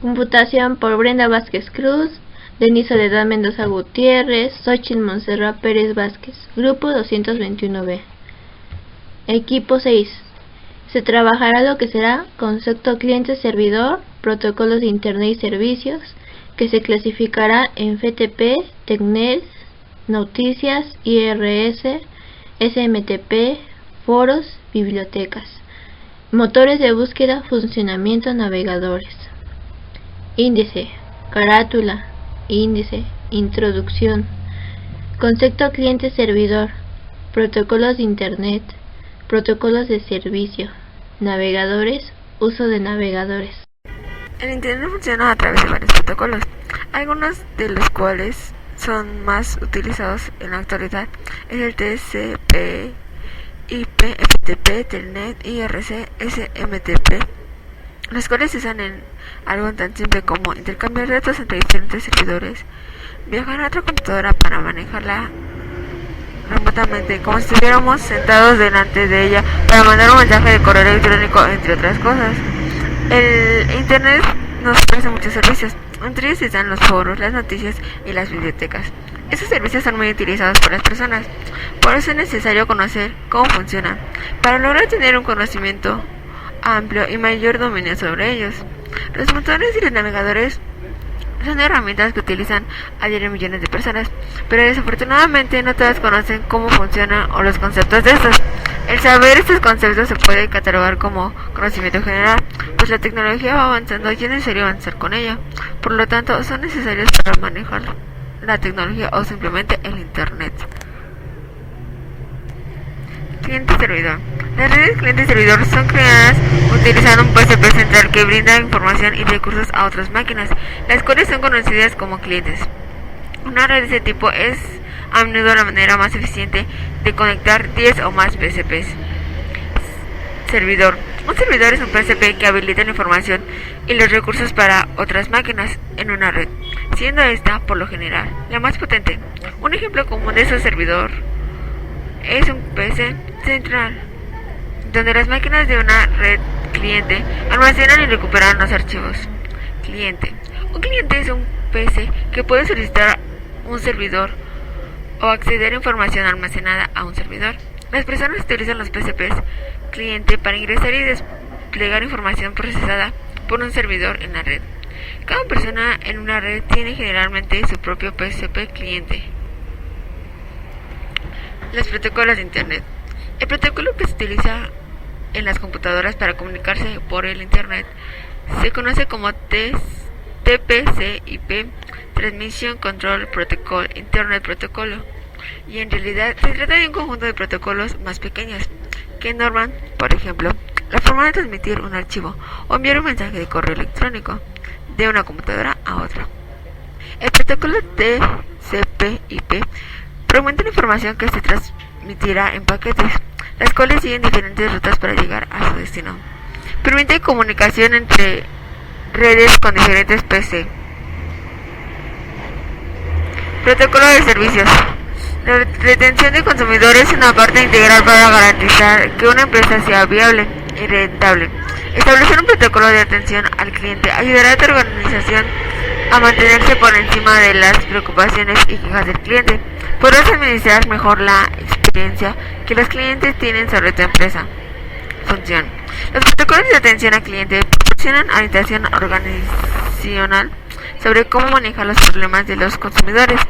Computación por Brenda Vázquez Cruz, Denise Soledad Mendoza Gutiérrez, Xochitl Montserrat Pérez Vázquez. Grupo 221B. Equipo 6. Se trabajará lo que será concepto cliente-servidor, protocolos de Internet y servicios, que se clasificará en FTP, TECNET, noticias, IRS, SMTP, foros, bibliotecas, motores de búsqueda, funcionamiento, navegadores. Índice, carátula, índice, introducción, concepto cliente-servidor, protocolos de Internet, protocolos de servicio, navegadores, uso de navegadores. El Internet funciona a través de varios protocolos, algunos de los cuales son más utilizados en la actualidad. Es el TCP, IP, FTP, Telnet, IRC, SMTP, los cuales se usan en algo tan simple como intercambiar datos entre diferentes servidores, viajar a otra computadora para manejarla remotamente, como si estuviéramos sentados delante de ella, para mandar un mensaje de correo electrónico, entre otras cosas. El Internet nos ofrece muchos servicios, entre ellos están los foros, las noticias y las bibliotecas. Estos servicios son muy utilizados por las personas, por eso es necesario conocer cómo funcionan, para lograr tener un conocimiento amplio y mayor dominio sobre ellos. Los motores y los navegadores son herramientas que utilizan a diario millones de personas, pero desafortunadamente no todas conocen cómo funcionan o los conceptos de estos. El saber estos conceptos se puede catalogar como conocimiento general, pues la tecnología va avanzando y es necesario avanzar con ella. Por lo tanto, son necesarios para manejar la tecnología o simplemente el Internet. Cliente-servidor. Las redes cliente-servidor son creadas utilizando un PCP central que brinda información y recursos a otras máquinas, las cuales son conocidas como clientes. Una red de este tipo es a menudo la manera más eficiente de conectar 10 o más PCPs. Servidor. Un servidor es un PCP que habilita la información y los recursos para otras máquinas en una red, siendo esta, por lo general, la más potente. Un ejemplo común de ese servidor es un PC central, donde las máquinas de una red cliente almacenan y recuperan los archivos. Cliente. Un cliente es un PC que puede solicitar un servidor o acceder a información almacenada a un servidor. Las personas utilizan los PCPs cliente para ingresar y desplegar información procesada por un servidor en la red. Cada persona en una red tiene generalmente su propio PCP cliente. Los protocolos de Internet. El protocolo que se utiliza en las computadoras para comunicarse por el Internet se conoce como TCP/IP, Transmission Control Protocol, Internet Protocolo, y en realidad se trata de un conjunto de protocolos más pequeños que norman, por ejemplo, la forma de transmitir un archivo o enviar un mensaje de correo electrónico de una computadora a otra. El protocolo TCP/IP fragmenta la información que se transmitirá en paquetes, las cuales siguen diferentes rutas para llegar a su destino. Permite comunicación entre redes con diferentes PC. Protocolo de servicios. La retención de consumidores es una parte integral para garantizar que una empresa sea viable y rentable. Establecer un protocolo de atención al cliente ayudará a tu organización a mantenerse por encima de las preocupaciones y quejas del cliente. Podrás administrar mejor la experiencia que los clientes tienen sobre tu empresa. Función. Los protocolos de atención al cliente proporcionan orientación organizacional sobre cómo manejar los problemas de los consumidores.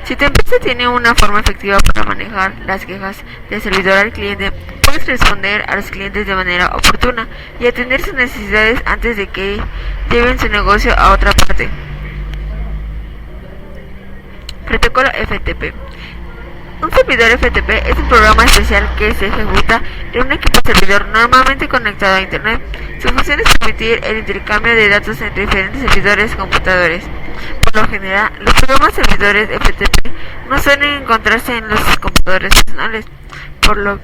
Si tu empresa tiene una forma efectiva para manejar las quejas del servidor al cliente, puedes responder a los clientes de manera oportuna y atender sus necesidades antes de que lleven su negocio a otra parte. Protocolo FTP. Un servidor FTP es un programa especial que se ejecuta en un equipo servidor normalmente conectado a Internet. Su función es permitir el intercambio de datos entre diferentes servidores computadores. Por lo general, los programas servidores FTP no suelen encontrarse en los computadores personales, por lo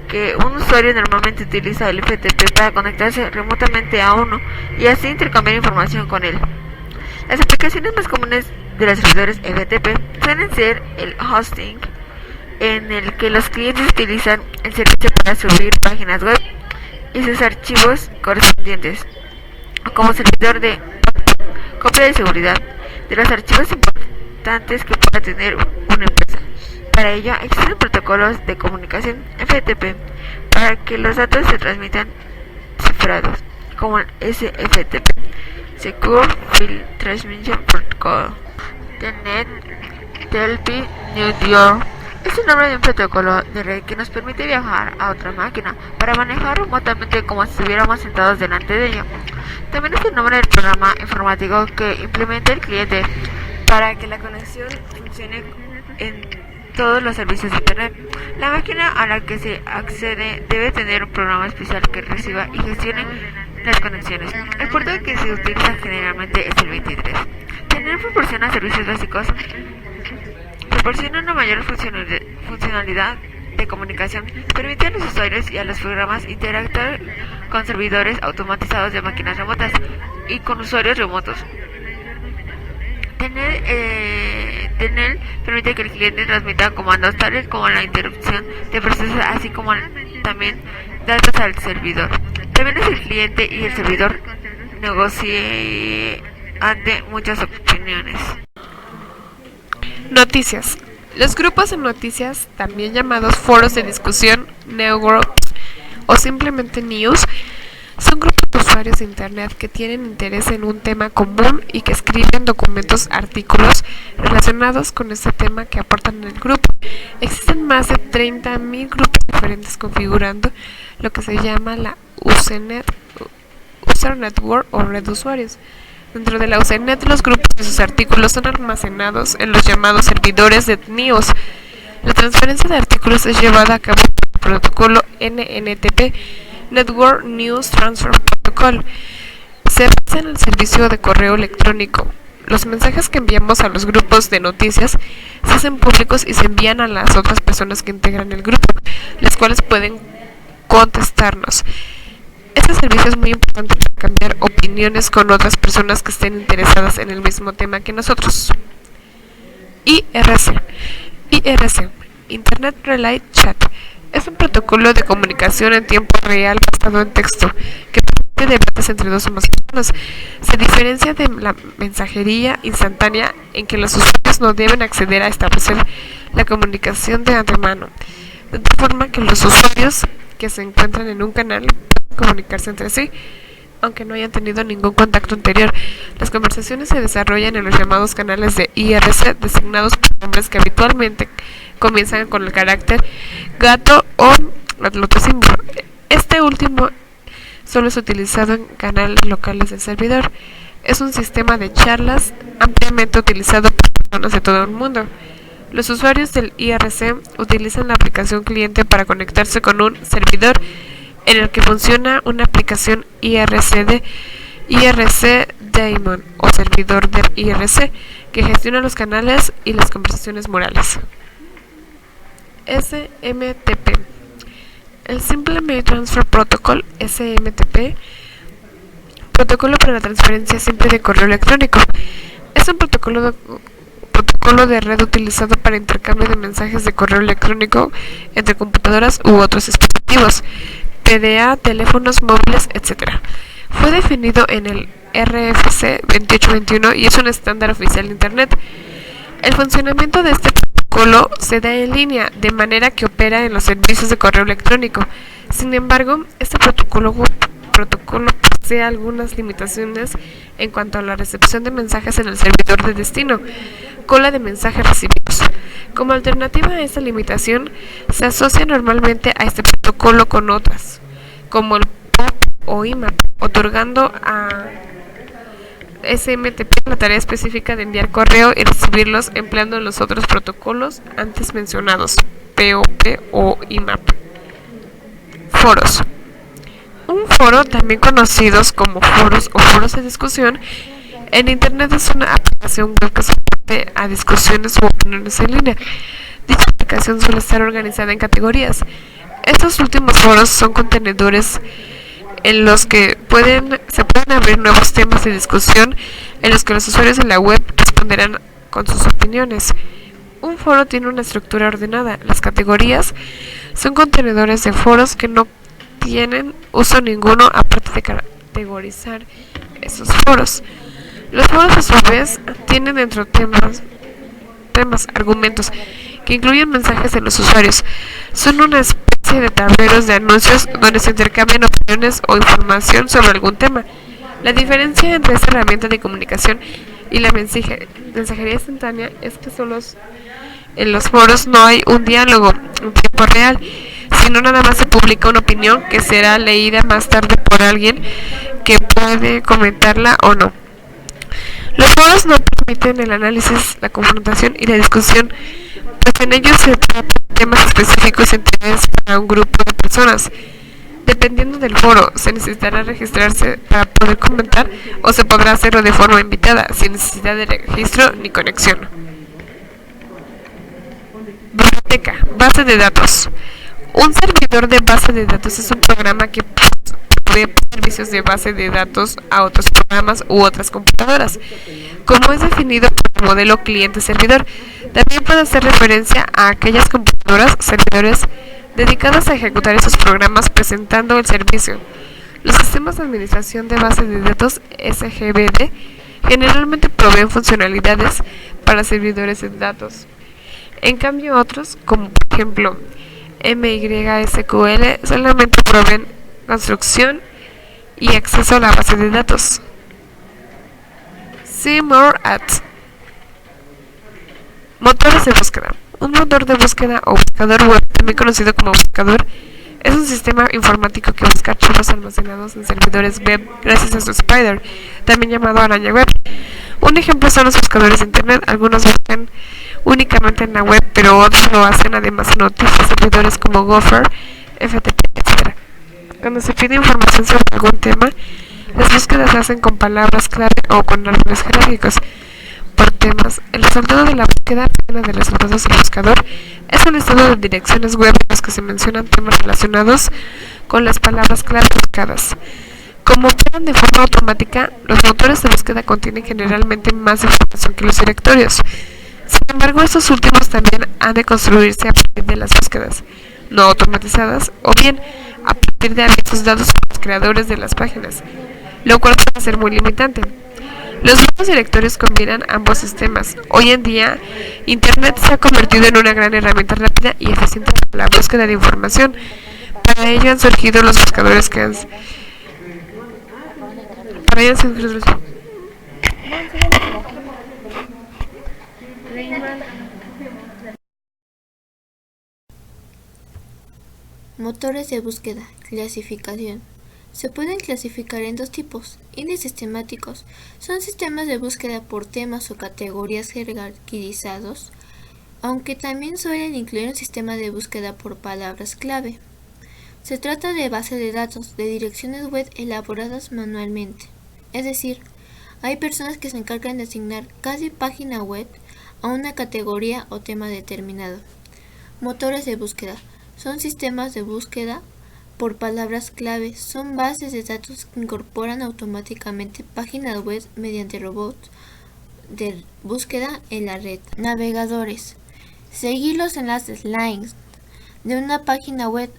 que un usuario normalmente utiliza el FTP para conectarse remotamente a uno y así intercambiar información con él. Las aplicaciones más comunes de los servidores FTP suelen ser el hosting, en el que los clientes utilizan el servicio para subir páginas web y sus archivos correspondientes, como servidor de copia de seguridad de los archivos importantes que pueda tener una empresa. Para ello existen protocolos de comunicación FTP para que los datos se transmitan cifrados, como el SFTP, Secure File Transmission Protocol. Telnet TLP New York es el nombre de un protocolo de red que nos permite viajar a otra máquina para manejar remotamente como si estuviéramos sentados delante de ella. También es el nombre del programa informático que implementa el cliente para que la conexión funcione en todos los servicios de Internet. La máquina a la que se accede debe tener un programa especial que reciba y gestione las conexiones. El puerto que se utiliza generalmente es el 23. Telnet proporciona servicios básicos, proporciona una mayor funcionalidad de comunicación, permite a los usuarios y a los programas interactuar con servidores automatizados de máquinas remotas y con usuarios remotos. Telnet permite que el cliente transmita comandos tales como la interrupción de procesos, así como también datos al servidor. También es el cliente y el servidor negocie ante muchas opiniones. Noticias. Los grupos de noticias, también llamados foros de discusión, newsgroups o simplemente news, son grupos de usuarios de Internet que tienen interés en un tema común y que escriben documentos, artículos relacionados con ese tema que aportan en el grupo. Existen más de 30.000 grupos diferentes configurando lo que se llama la User Network o red de usuarios. Dentro de la Usenet, los grupos y sus artículos son almacenados en los llamados servidores de news. La transferencia de artículos es llevada a cabo por el protocolo NNTP, Network News Transfer Protocol. Se basa en el servicio de correo electrónico. Los mensajes que enviamos a los grupos de noticias se hacen públicos y se envían a las otras personas que integran el grupo, las cuales pueden contestarnos. Este servicio es muy importante para cambiar opiniones con otras personas que estén interesadas en el mismo tema que nosotros. IRC, Internet Relay Chat, es un protocolo de comunicación en tiempo real basado en texto que permite debates entre dos o más personas. Se diferencia de la mensajería instantánea en que los usuarios no deben acceder a establecer la comunicación de antemano, de tal forma que los usuarios que se encuentran en un canal comunicarse entre sí, aunque no hayan tenido ningún contacto anterior. Las conversaciones se desarrollan en los llamados canales de IRC, designados por nombres que habitualmente comienzan con el carácter gato o símbolo. Este último solo es utilizado en canales locales del servidor. Es un sistema de charlas ampliamente utilizado por personas de todo el mundo. Los usuarios del IRC utilizan la aplicación cliente para conectarse con un servidor en el que funciona una aplicación IRC Daemon o servidor del IRC que gestiona los canales y las conversaciones morales. SMTP. El Simple Mail Transfer Protocol, SMTP, protocolo para la transferencia simple de correo electrónico. Es un protocolo de red utilizado para intercambio de mensajes de correo electrónico entre computadoras u otros dispositivos, PDA, teléfonos móviles, etc. Fue definido en el RFC 2821 y es un estándar oficial de Internet. El funcionamiento de este protocolo se da en línea, de manera que opera en los servicios de correo electrónico. Sin embargo, este protocolo posee algunas limitaciones en cuanto a la recepción de mensajes en el servidor de destino, cola de mensajes recibidos. Como alternativa a esta limitación, se asocia normalmente a este protocolo con otras, como el POP o IMAP, otorgando a SMTP la tarea específica de enviar correo y recibirlos empleando los otros protocolos antes mencionados, POP o IMAP. Foros. Un foro, también conocidos como foros o foros de discusión, en Internet es una aplicación web que soporte a discusiones u opiniones en línea. Dicha aplicación suele estar organizada en categorías. Estos últimos foros son contenedores en los que se pueden abrir nuevos temas de discusión en los que los usuarios de la web responderán con sus opiniones. Un foro tiene una estructura ordenada. Las categorías son contenedores de foros que no tienen uso ninguno aparte de categorizar esos foros. Los foros a su vez tienen dentro temas, argumentos, que incluyen mensajes de los usuarios. Son una especie de tableros de anuncios donde se intercambian opiniones o información sobre algún tema. La diferencia entre esta herramienta de comunicación y la mensajería instantánea es que en los foros no hay un diálogo en tiempo real, sino nada más se publica una opinión que será leída más tarde por alguien que puede comentarla o no. Los foros no permiten el análisis, la confrontación y la discusión, pues en ellos se tratan temas específicos de interés para un grupo de personas. Dependiendo del foro, se necesitará registrarse para poder comentar o se podrá hacerlo de forma invitada, sin necesidad de registro ni conexión. Biblioteca, base de datos. Un servidor de base de datos es un programa que provee servicios de base de datos a otros programas u otras computadoras, como es definido por el modelo cliente-servidor. También puede hacer referencia a aquellas computadoras, servidores, dedicadas a ejecutar esos programas presentando el servicio. Los sistemas de administración de bases de datos SGBD generalmente proveen funcionalidades para servidores de datos. En cambio otros, como por ejemplo MySQL, solamente proveen construcción y acceso a la base de datos. See more at motores de búsqueda. Un motor de búsqueda o buscador web, también conocido como buscador, es un sistema informático que busca archivos almacenados en servidores web gracias a su Spider, también llamado araña web. Un ejemplo son los buscadores de internet. Algunos buscan únicamente en la web, pero otros lo hacen además en otros servidores como Gopher, FTP, etc. Cuando se pide información sobre algún tema, las búsquedas se hacen con palabras clave o con árboles jerárquicos por temas. El resultado de la búsqueda, página de resultados del buscador, es un listado de direcciones web en las que se mencionan temas relacionados con las palabras clave buscadas. Como operan de forma automática, los motores de búsqueda contienen generalmente más información que los directorios. Sin embargo, estos últimos también han de construirse a partir de las búsquedas no automatizadas o bien a partir de avisos dados a los creadores de las páginas, lo cual puede ser muy limitante. Los nuevos directorios combinan ambos sistemas. Hoy en día, Internet se ha convertido en una gran herramienta rápida y eficiente para la búsqueda de información. Para ello han surgido los buscadores que han Motores de búsqueda. Clasificación. Se pueden clasificar en dos tipos. Índices temáticos. Son sistemas de búsqueda por temas o categorías jerarquizados, aunque también suelen incluir un sistema de búsqueda por palabras clave. Se trata de bases de datos de direcciones web elaboradas manualmente. Es decir, hay personas que se encargan de asignar cada página web a una categoría o tema determinado. Motores de búsqueda. Son sistemas de búsqueda por palabras clave. Son bases de datos que incorporan automáticamente páginas web mediante robots de búsqueda en la red. Navegadores. Seguir los enlaces links de una página web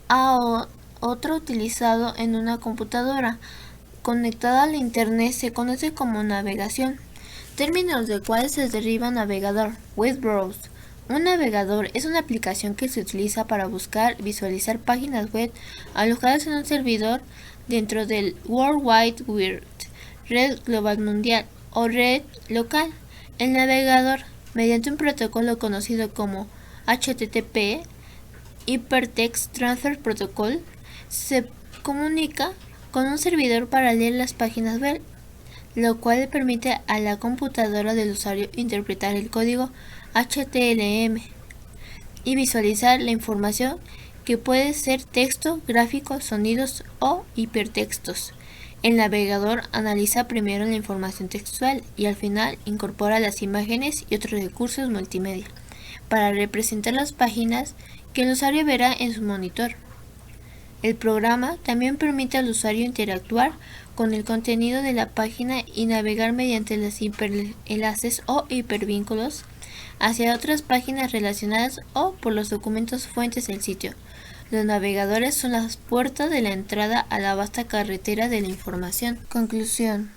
a otro utilizado en una computadora conectada a la internet se conoce como navegación, términos del cual se deriva navegador. Web browser. Un navegador es una aplicación que se utiliza para buscar y visualizar páginas web alojadas en un servidor dentro del World Wide Web, red global mundial o red local. El navegador, mediante un protocolo conocido como HTTP, Hypertext Transfer Protocol, se comunica con un servidor para leer las páginas web, lo cual le permite a la computadora del usuario interpretar el código HTML y visualizar la información, que puede ser texto, gráficos, sonidos o hipertextos. El navegador analiza primero la información textual y al final incorpora las imágenes y otros recursos multimedia para representar las páginas que el usuario verá en su monitor. El programa también permite al usuario interactuar con el contenido de la página y navegar mediante los hiperenlaces o hipervínculos hacia otras páginas relacionadas o por los documentos fuentes del sitio. Los navegadores son las puertas de la entrada a la vasta carretera de la información. Conclusión.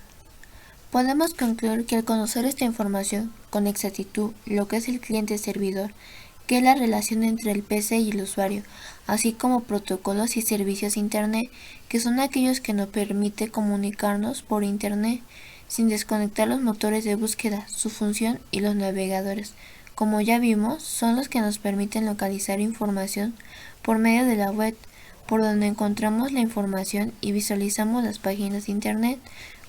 Podemos concluir que al conocer esta información con exactitud, lo que es el cliente-servidor, que es la relación entre el PC y el usuario, así como protocolos y servicios Internet, que son aquellos que nos permiten comunicarnos por Internet sin desconectar los motores de búsqueda, su función y los navegadores. Como ya vimos, son los que nos permiten localizar información por medio de la web, por donde encontramos la información y visualizamos las páginas de Internet.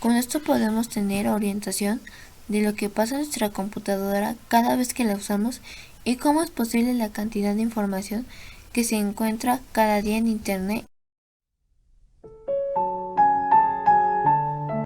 Con esto podemos tener orientación de lo que pasa en nuestra computadora cada vez que la usamos y cómo es posible la cantidad de información que se encuentra cada día en Internet